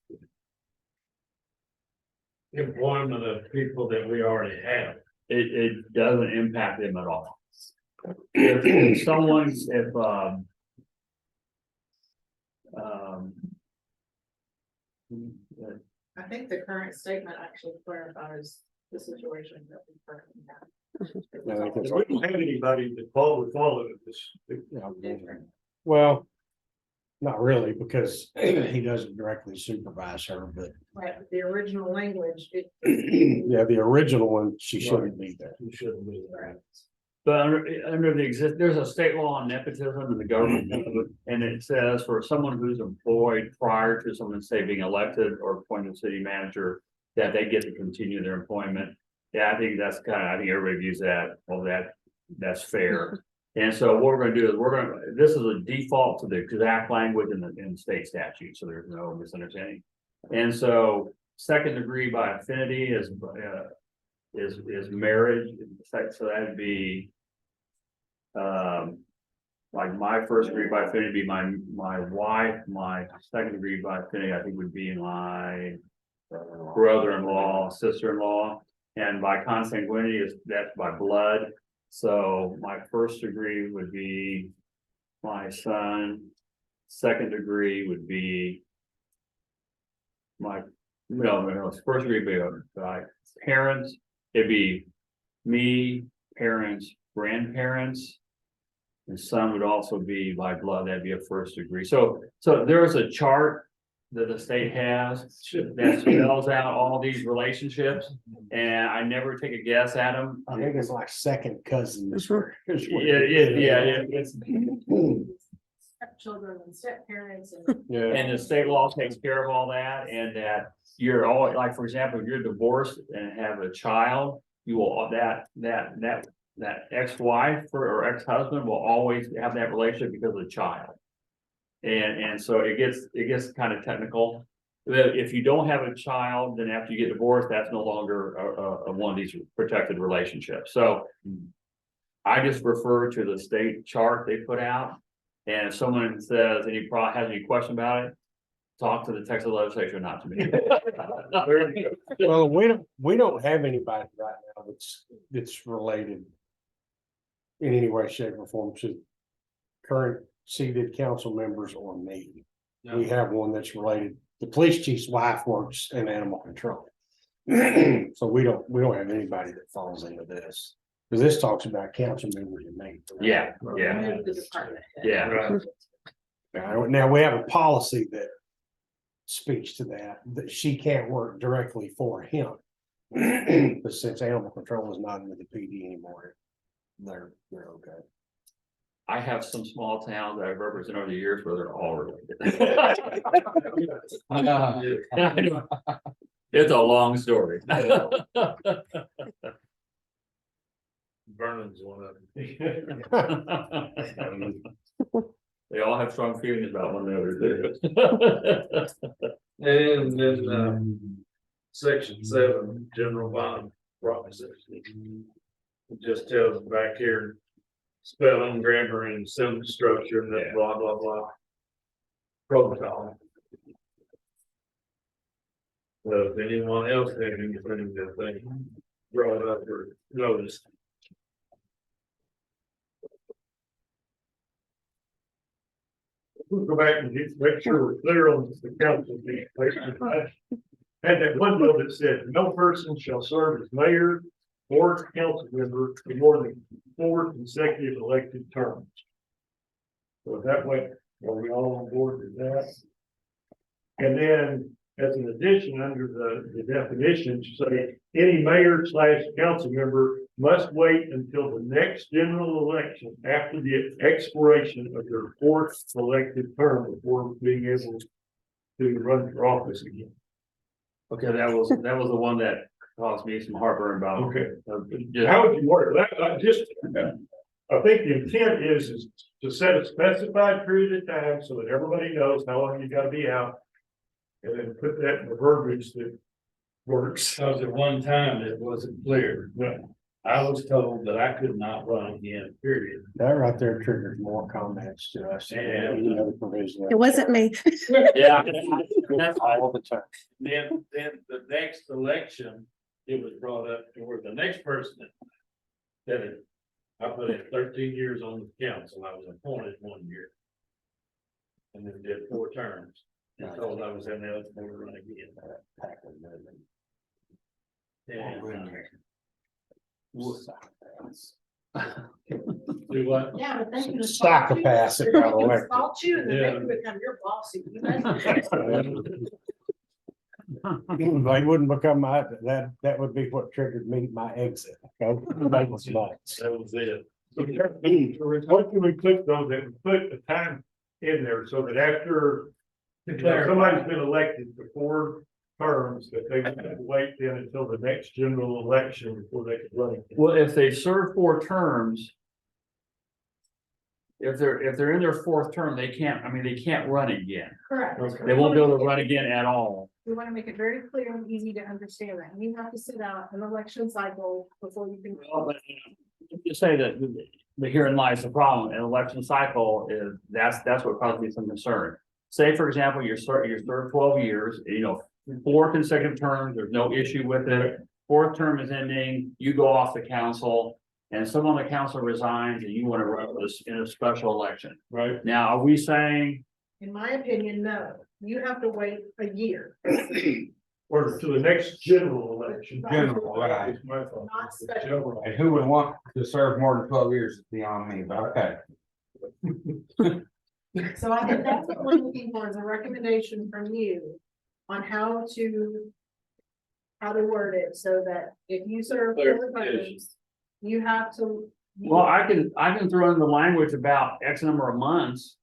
Speaker 1: employment of people that we already have?
Speaker 4: It doesn't impact them at all. If someone,
Speaker 3: I think the current statement actually clarifies the situation that we currently have.
Speaker 2: We don't have anybody that would follow this.
Speaker 5: Well, not really, because he doesn't directly supervise her, but
Speaker 3: Right, the original language, it.
Speaker 5: yeah, the original one, she shouldn't be there.
Speaker 1: You shouldn't do that.
Speaker 4: but under the there's a state law on nepotism in the government. And it says for someone who's employed prior to someone, say, being elected or appointed city manager, that they get to continue their employment. Yeah, I think that's I think everybody views that, well, that's fair. And so what we're gonna do is this is a default to the exact language in the state statute, so there's no misunderstanding. And so 2nd degree by affinity is marriage, so that'd be. Like my 1st degree by affinity would be my wife, my 2nd degree by affinity, I think would be my brother-in-law, sister-in-law. And by consanguinity is, that's by blood. So my first degree would be my son. Second degree would be my, no, first degree would be my parents. It'd be me, parents, grandparents. And son would also be by blood, that'd be a first degree. So there's a chart that the state has that spells out all these relationships. And I never take a guess at them.
Speaker 5: I think it's like second cousin. Is where- is where-
Speaker 4: It's,
Speaker 3: Stepchildren and step parents and.
Speaker 5: Yeah,
Speaker 4: and the state law takes care of all that, and that you're all, like, for example, if you're divorced and have a child, you will, that ex-wife or ex-husband will always have that relationship because of the child. And so it gets kind of technical. If you don't have a child, then after you get divorced, that's no longer a one of these protected relationships. So I just refer to the state chart they put out. And if someone says has any question about it, talk to the Texas legislature, not to me.
Speaker 5: well, we don't have anybody right now that's related in any way, shape or form to current seated council members or me. We have one that's related. The police chief's wife works in animal control. So we don't have anybody that falls into this. Because this talks about council members and me.
Speaker 4: Yeah.
Speaker 3: Move the department head.
Speaker 4: Yeah.
Speaker 1: Right.
Speaker 5: Now we have a policy that speaks to that she can't work directly for him. But since animal control is not under the PD anymore, they're okay.
Speaker 4: I have some small towns that I've represented over the years where they're all related. It's a long story.
Speaker 1: Vernon's one of them.
Speaker 4: They all have strong feelings about one another.
Speaker 1: And then, section 7, general bond process. It just tells back here, spelling, grammar, and sentence structure, and that blah, blah, blah. Protocol. So if anyone else had anything that they brought up or noticed.
Speaker 2: We'll go back and just make sure we're clear on the council. Had that one bill that said, no person shall serve as mayor or council member for more than 4 consecutive elected terms. So that way, are we all on board with that? And then, as an addition, under the definitions, say, any mayor / council member must wait until the next general election after the expiration of their 4th elected term before being able to run for office again.
Speaker 4: Okay, that was the one that caused me some heartburn about.
Speaker 2: Okay.
Speaker 4: Just-
Speaker 2: How would you work that? I think the intent is to set a specified period of time so that everybody knows how long you gotta be out. And then put that in the verbiage that works.
Speaker 1: Because at one time it wasn't clear.
Speaker 2: Yeah.
Speaker 1: I was told that I could not run again, period.
Speaker 5: That right there triggers more comments to us. than any other provision.
Speaker 7: It wasn't me.
Speaker 4: Yeah.
Speaker 5: That's all the time.
Speaker 1: Then the next election, it was brought up to where the next person that it, I put in 13 years on the council, I was appointed 1 year. And then did 4 terms, and told I was ineligible to run again. And, do what?
Speaker 3: Yeah, but then you.
Speaker 5: Psychopaths that got elected.
Speaker 3: Fault you and then
Speaker 1: Yeah.
Speaker 3: they can become your boss. If you let them.
Speaker 5: They wouldn't become that would be what triggered me, my exit. Okay? That was nuts.
Speaker 1: That was it.
Speaker 2: What can we put though, that we put a time in there so that after somebody's been elected for 4 terms, that they would have to wait then until the next general election before they could run again.
Speaker 4: Well, if they serve 4 terms. If they're in their 4th term, they can't run again.
Speaker 3: Correct.
Speaker 4: They won't be able to run again at all.
Speaker 3: We want to make it very clear and easy to understand that. You have to sit out an election cycle before you can.
Speaker 4: Just say that, but herein lies the problem. An election cycle is, that's what caused me some concern. Say, for example, you're served 12 years, 4 consecutive terms, there's no issue with it. fourth term is ending, you go off the council. And someone on the council resigns and you want to run this in a special election.
Speaker 2: Right.
Speaker 4: Now, are we saying,
Speaker 3: In my opinion, no, you have to wait a year,
Speaker 2: Or to the next general election.
Speaker 8: General, right.
Speaker 2: Is my thought.
Speaker 3: not special.
Speaker 8: And who would want to serve more than 12 years is beyond me, but okay.
Speaker 3: So I think that's what we're looking for is a recommendation from you on how to word it so that if you serve 4 terms, you have to.
Speaker 4: well, I can throw in the language about X number of months.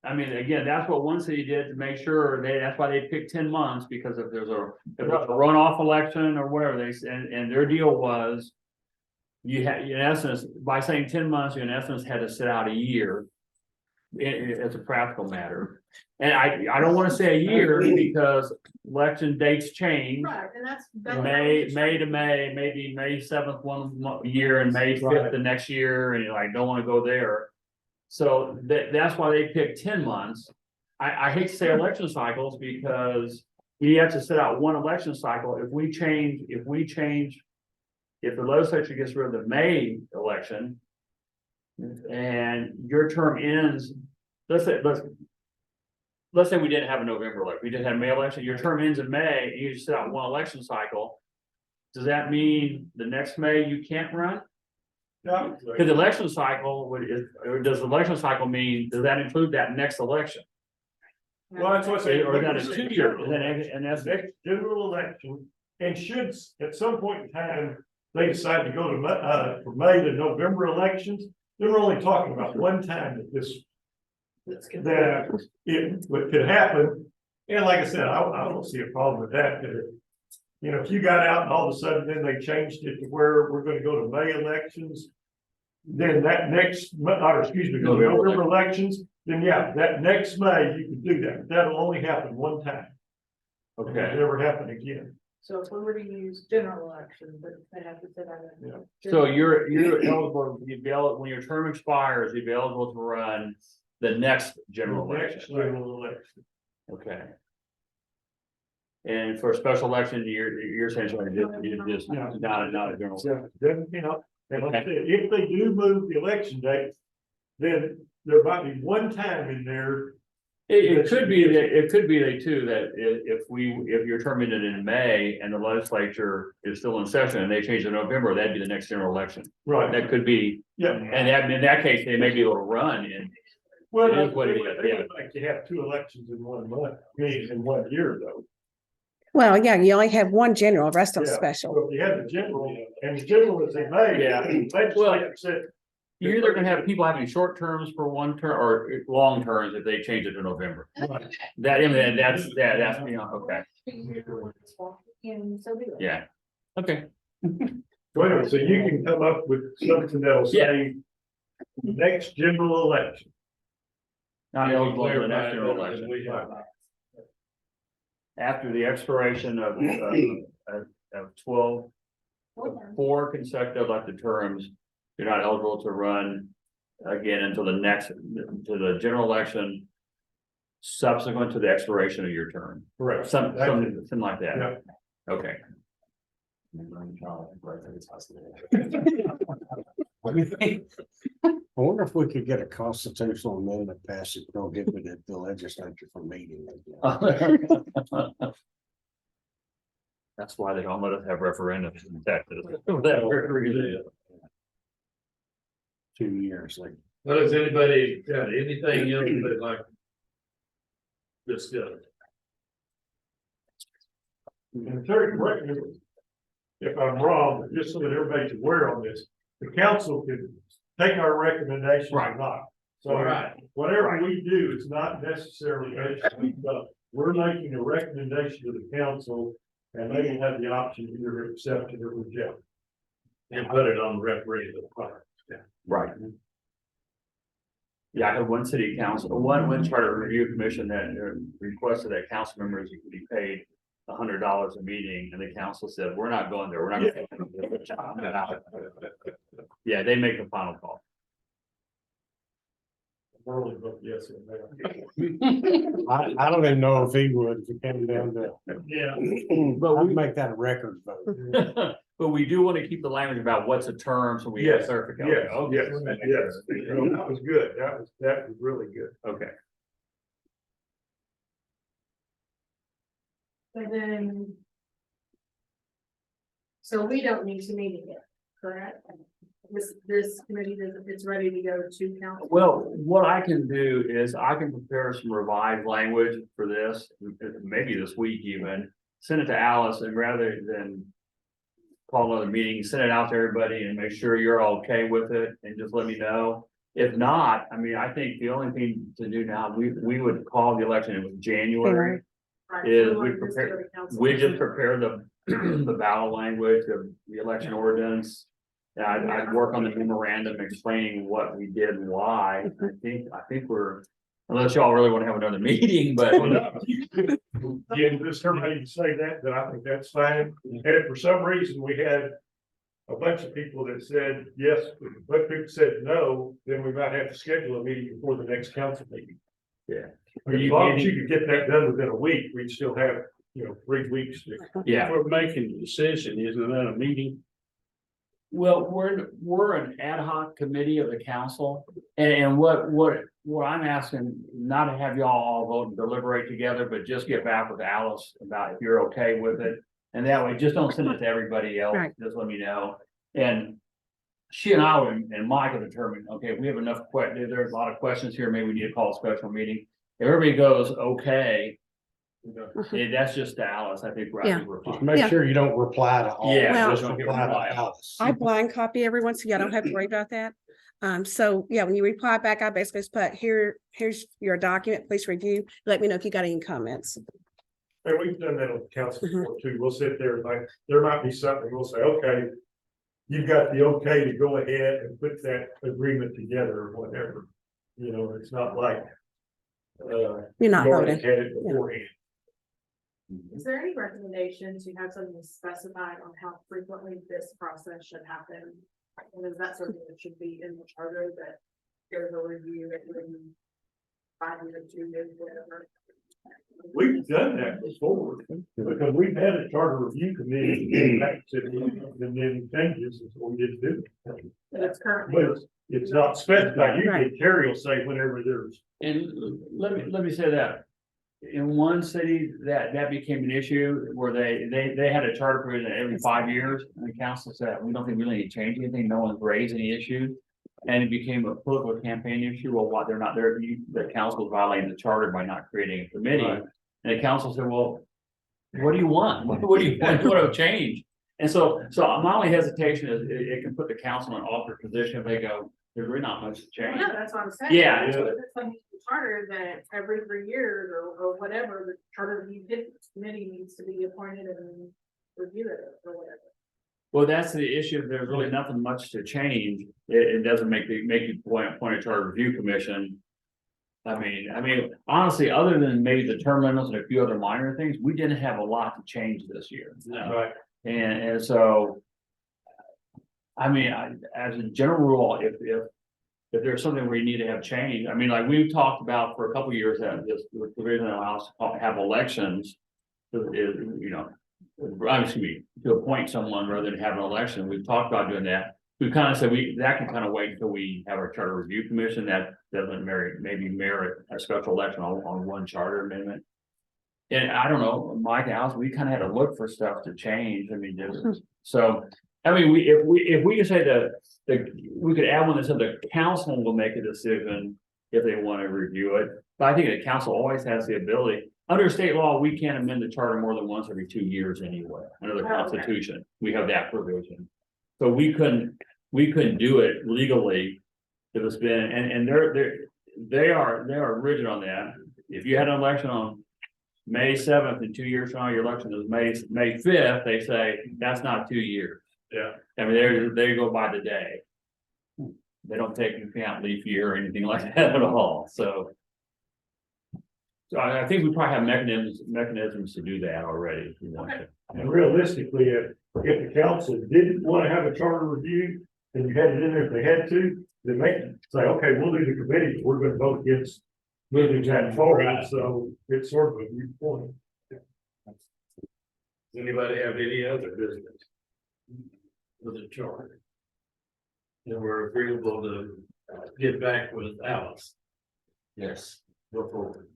Speaker 4: I mean, again, that's what one city did to make sure that's why they picked 10 months, because if there's a runoff election or whatever, and their deal was. You had, in essence, by saying 10 months, you in essence had to sit out a year. As a practical matter, and I don't want to say a year because election dates change.
Speaker 3: Right, and that's.
Speaker 4: May to May, maybe May 7th year and May 5th the next year, and I don't want to go there. So that's why they picked 10 months. I hate to say election cycles because we have to sit out one election cycle. If the legislature gets rid of the May election. And your term ends, let's say we didn't have a November election, we didn't have a May election, your term ends in May, and you just sit out one election cycle. Does that mean the next May you can't run?
Speaker 2: No.
Speaker 4: Because the election cycle, or does the election cycle mean, does that include that next election?
Speaker 2: Well, that's what I say.
Speaker 4: Or is that a 2 year, and that's
Speaker 2: Next general election, and should, at some point in time, they decide to go to, from May to November elections, then we're only talking about one time that it could happen. And like I said, I don't see a problem with that, if you got out and all of a sudden then they changed it to where we're gonna go to May elections. Then that next, go to November elections, then yeah, that next May, you can do that, that'll only happen one time. It'll
Speaker 4: okay.
Speaker 2: never happen again.
Speaker 3: So if we were to use general election, but they have to sit out.
Speaker 2: Yeah.
Speaker 4: So you're eligible, you'd be eligible, when your term expires, you'd be eligible to run the next general
Speaker 2: Next
Speaker 4: election.
Speaker 2: general election.
Speaker 4: Okay. And for a special election, you're saying you just not a general.
Speaker 2: So, then, and like I said, if they do move the election date, then there might be one time in there.
Speaker 4: It could be that too, that if your term ended in May and the legislature is still in session and they change to November, that'd be the next general election.
Speaker 2: Right.
Speaker 4: That could be,
Speaker 2: Yeah.
Speaker 4: and in that case, they may be able to run in.
Speaker 2: Well,
Speaker 4: It is what it is,
Speaker 2: they
Speaker 4: yeah.
Speaker 2: would like to have 2 elections in 1 month, in 1 year though.
Speaker 7: Well, yeah, you only have one general, rest of
Speaker 2: Yeah.
Speaker 7: special.
Speaker 2: So if you have the general, and the general is in May.
Speaker 4: Yeah.
Speaker 2: the legislature said,
Speaker 4: You're either gonna have people having short terms for one term or long terms if they change it to November.
Speaker 2: Right.
Speaker 4: That's, okay,
Speaker 3: And so be it.
Speaker 4: yeah, okay.
Speaker 2: So anyway, so you can come up with something that'll say next general election.
Speaker 4: Not eligible for the next general election. After the expiration of 4 consecutive elected terms, you're not eligible to run again until to the general election subsequent to the expiration of your term.
Speaker 2: Correct.
Speaker 4: Something like that.
Speaker 2: Yeah.
Speaker 4: Okay.
Speaker 5: I wonder if we could get a constitutional amendment passed, if we don't get with the legislature for meeting.
Speaker 4: That's why they don't let us have referendums in Texas. For that very reason.
Speaker 5: 2 years, like.
Speaker 1: Well, does anybody got anything else they'd like? to discuss?
Speaker 2: And Terry, correct me if I'm wrong, but just so that everybody's aware on this, the council can take our recommendation or
Speaker 4: Right.
Speaker 2: not. So
Speaker 1: Right.
Speaker 2: whatever we do, it's not necessarily, we're making a recommendation to the council, and they will have the option to either accept it or reject.
Speaker 1: And put it on the referendum.
Speaker 4: Right. Yeah, I had one city council, one charter review commission that requested that council members be paid $100 a meeting, and the council said, we're not going there, we're not. Yeah, they make the final call.
Speaker 2: Merle vote yes on that.
Speaker 5: I don't even know if he would, if it came down to.
Speaker 2: Yeah.
Speaker 4: But
Speaker 5: I'd
Speaker 4: we-
Speaker 5: make that a record vote.
Speaker 4: But we do want to keep the language about what's a term, so we have
Speaker 2: Yes,
Speaker 4: clarification.
Speaker 2: yes,
Speaker 4: Okay.
Speaker 2: yes, yes. That was good. That was really good.
Speaker 4: Okay,
Speaker 3: And then. So we don't need to meet again, correct? This committee, it's ready to go to council.
Speaker 4: well, what I can do is I can prepare some revised language for this, maybe this week even. Send it to Alice, and rather than call another meeting, send it out to everybody and make sure you're okay with it and just let me know. If not, I mean, I think the only thing to do now, we would call the election, it was January.
Speaker 3: Right,
Speaker 4: Is
Speaker 3: so
Speaker 4: we
Speaker 3: like this
Speaker 4: prepare-
Speaker 3: go to council.
Speaker 4: We just prepare the, the ballot language of the election ordinance. And I'd work on the memorandum explaining what we did and why. I think we're, unless y'all really want to have another meeting, but.
Speaker 2: Yeah, just everybody to say that I think that's fine. And if for some reason we had a bunch of people that said yes, but people said no, then we might have to schedule a meeting before the next council meeting.
Speaker 4: Yeah.
Speaker 2: As long as you could get that done within a week, we'd still have, 3 weeks to.
Speaker 4: Yeah,
Speaker 5: We're making the decision, isn't that a meeting?
Speaker 4: well, we're an ad hoc committee of the council. And what I'm asking, not to have y'all all vote and deliberate together, but just get back with Alice about if you're okay with it. And that way, just don't send it to everybody else,
Speaker 7: Right.
Speaker 4: just let me know. And she and I and Mike have determined, okay, if we have enough there's a lot of questions here, maybe we need to call a special meeting. If everybody goes, okay, that's just to Alice, I think
Speaker 7: Yeah.
Speaker 4: we're
Speaker 5: Just
Speaker 4: fine.
Speaker 5: make
Speaker 7: Yeah.
Speaker 5: sure you don't reply to all.
Speaker 4: Yeah,
Speaker 7: Well-
Speaker 5: Just
Speaker 4: don't get
Speaker 5: reply to
Speaker 4: reply.
Speaker 5: Alice.
Speaker 7: I blind copy everyone, so y'all don't have to worry about that. So yeah, when you reply back, I basically just put here's your document, please review. Let me know if you got any comments.
Speaker 2: And we've done that on the council before too. We'll sit there, like, there might be something, we'll say, okay. You've got the okay to go ahead and put that agreement together or whatever. It's not like.
Speaker 7: You're not
Speaker 2: you already
Speaker 7: voting.
Speaker 2: had it beforehand.
Speaker 3: Is there any recommendation to have something specified on how frequently this process should happen? And is that something that should be in the charter that there's a review every 5 years, 2 years, whatever?
Speaker 2: We've done that before, because we've had a charter review committee, and then changes, is what we did do.
Speaker 3: But it's currently.
Speaker 2: But it's not specified, usually Terry will say whenever there's.
Speaker 4: And let me say that. In one city, that became an issue where they had a charter provision every 5 years, and the council said, we don't think we really need to change anything, no one's raised any issues. And it became a political campaign issue, well, why they're not there, the council is violating the charter by not creating a committee.
Speaker 2: Right.
Speaker 4: And the council said, well, what do you want? What do you want to change? And so my only hesitation is it can put the council in an awkward position if they go, there's really not much to change.
Speaker 3: No, that's what I'm saying.
Speaker 4: Yeah.
Speaker 3: So if it's something in the charter that every 3 years or whatever, the charter review committee needs to be appointed and review it or whatever.
Speaker 4: Well, that's the issue. There's really nothing much to change. It doesn't make you appoint a charter review commission. I mean, honestly, other than maybe the term limits and a few other minor things, we didn't have a lot to change this year.
Speaker 2: Right.
Speaker 4: And so. I mean, as a general rule, if there's something where you need to have change, I mean, like we've talked about for a couple of years that this provision allows to have elections. To appoint someone rather than have an election. We've talked about doing that. We kind of said that can kind of wait until we have our charter review commission. That doesn't merit a special election on one charter amendment. And I don't know, Mike and Alice, we kind of had to look for stuff to change. I mean, if we could say we could add one that said the council will make a decision if they want to review it. But I think the council always has the ability. Under state law, we can't amend the charter more than once every 2 years anyway, under the Constitution. We have that provision. So we couldn't do it legally. It was been, and they are rigid on that. If you had an election on May 7th and 2 years from now, your election is May 5th, they say that's not 2 years.
Speaker 2: Yeah.
Speaker 4: I mean, they go by the day. They don't take into account leap year or anything like that at all, so. So I think we probably have mechanisms to do that already if we want to.
Speaker 2: And realistically, if the council didn't want to have a charter review, and you had it in there if they had to, they may say, okay, we'll do the committee, but we're gonna vote against moving that forward, so it's sort of a mute point.
Speaker 1: Does anybody have any other business? With the charter? And we're agreeable to get back with Alice.
Speaker 8: Yes.
Speaker 1: Go forward.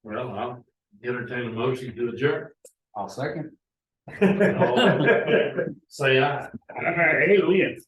Speaker 1: Well, I'll entertain a motion to adjourn.
Speaker 8: I'll second.
Speaker 1: All in favor, say aye.
Speaker 6: Hey, Lynn,